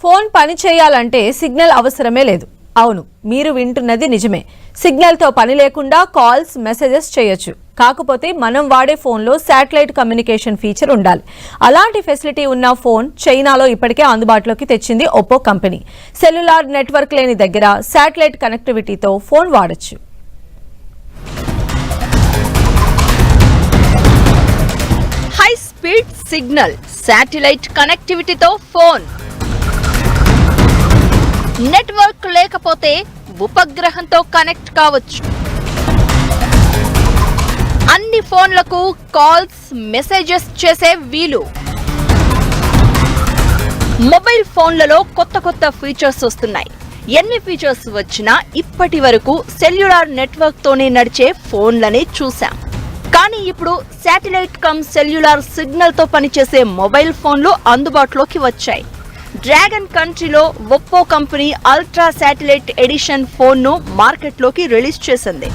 Phone పని చేయాలంటే signal అవసరమే లేదు. అవును, మీరు వింటున్నది నిజమే. సిగ్నల్తో పని లేకుండా కాల్స్, మెసేజెస్ చేయొచ్చు. కాకపోతే మనం వాడే ఫోన్లో శాటిలైట్ కమ్యూనికేషన్ ఫీచర్ ఉండాలి. అలాంటి ఫెసిలిటీ ఉన్న ఫోన్ చైనాలో ఇప్పటికే అందుబాటులోకి తెచ్చింది ఒప్పో కంపెనీ. సెల్యులార్ నెట్వర్క్ లేని దగ్గర శాటిలైట్ కనెక్టివిటీతో ఫోన్ వాడొచ్చు. హై స్పీడ్ సిగ్నల్, శాటిలైట్ కనెక్టివిటీతో ఫోన్. నెట్వర్క్ లేకపోతే ఉపగ్రహంతో కనెక్ట్ కావచ్చు. అన్ని ఫోన్లకు కాల్స్, మెసేజెస్ చేసే వీలు. మొబైల్ ఫోన్లలో కొత్త ఫీచర్స్ వస్తున్నాయి. ఎన్ని ఫీచర్స్ వచ్చినా ఇప్పటి వరకు సెల్యులార్ నెట్వర్క్ తోనే నడిచే ఫోన్లనే చూసాం. కానీ ఇప్పుడు శాటిలైట్ కమ్ సెల్యులార్ సిగ్నల్ తో పనిచేసే మొబైల్ ఫోన్లు అందుబాటులోకి వచ్చాయి. డ్రాగన్ కంట్రీలో Oppo company ultra satellite edition phone ను మార్కెట్లోకి రిలీజ్ చేసింది.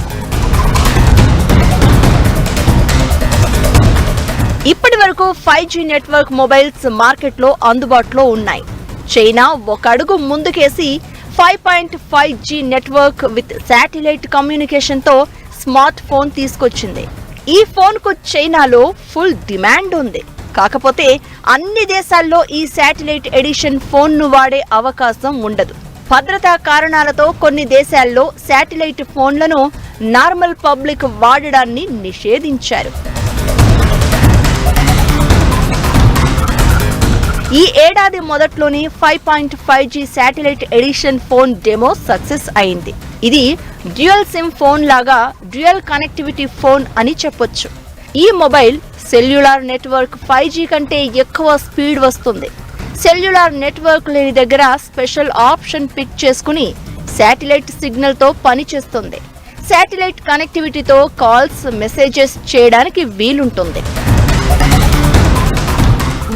ఇప్పటి వరకు 5G నెట్వర్క్ మొబైల్స్ మార్కెట్లో అందుబాటులో ఉన్నాయి. చైనా ఒక అడుగు ముందుకేసి 5.5G network with satellite communication తో స్మార్ట్ ఫోన్ తీసుకొచ్చింది. ఈ ఫోన్ కు చైనాలో ఫుల్ డిమాండ్ ఉంది. కాకపోతే అన్ని దేశాల్లో ఈ శాటిలైట్ ఎడిషన్ ఫోన్ ను వాడే అవకాశం ఉండదు. భద్రతా కారణాలతో కొన్ని దేశాల్లో శాటిలైట్ ఫోన్లను నార్మల్ పబ్లిక్ వాడడాన్ని నిషేధించారు. ఈ ఏడాది మొదట్లోనే 5.5G satellite edition phone demo success అయింది. ఇది డ్యూయల్ సిమ్ ఫోన్ లాగా డ్యూయల్ కనెక్టివిటీ ఫోన్ అని చెప్పొచ్చు. ఈ మొబైల్ సెల్యులార్ నెట్వర్క్ 5G కంటే ఎక్కువ స్పీడ్ వస్తుంది. సెల్యులార్ నెట్వర్క్ లేని దగ్గర స్పెషల్ ఆప్షన్ పిక్ చేసుకుని శాటిలైట్ సిగ్నల్ తో పనిచేస్తుంది. శాటిలైట్ కనెక్టివిటీతో కాల్స్, మెసేజెస్ చేయడానికి వీలుంటుంది.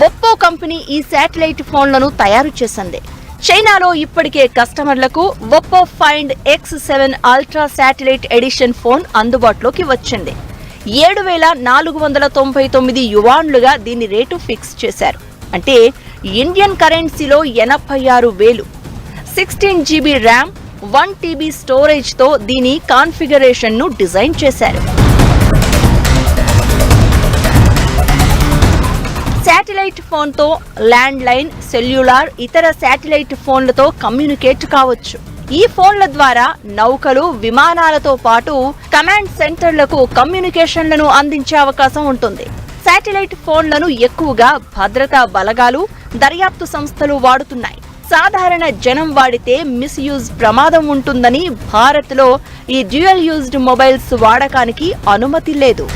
ఒప్పో కంపెనీ ఈ శాటిలైట్ ఫోన్లను తయారు చేసింది. చైనాలో ఇప్పటికే కస్టమర్లకు Oppo find X7 ultra satellite edition phone అందుబాటులోకి వచ్చింది. 7,499 యువాన్లుగా దీని రేటు ఫిక్స్ చేశారు. అంటే ఇండియన్ కరెన్సీలో 86,000. 16GB ర్యామ్, 1TB స్టోరేజ్ తో దీని కాన్ఫిగరేషన్ ను డిజైన్ చేశారు. శాటిలైట్ ఫోన్ తో ల్యాండ్ లైన్, సెల్యులార్, ఇతర శాటిలైట్ ఫోన్లతో కమ్యూనికేట్ కావచ్చు. ఈ ఫోన్ల ద్వారా నౌకలు, విమానాలతో పాటు కమాండ్ సెంటర్లకు కమ్యూనికేషన్లను అందించే అవకాశం ఉంటుంది. శాటిలైట్ ఫోన్లను ఎక్కువగా భద్రతా బలగాలు, దర్యాప్తు సంస్థలు వాడుతున్నాయి. సాధారణ జనం వాడితే మిస్యూజ్ ప్రమాదం ఉంటుందని భారత్లో ఈ డ్యూయల్ యూజ్డ్ మొబైల్స్ వాడకానికి అనుమతి లేదు.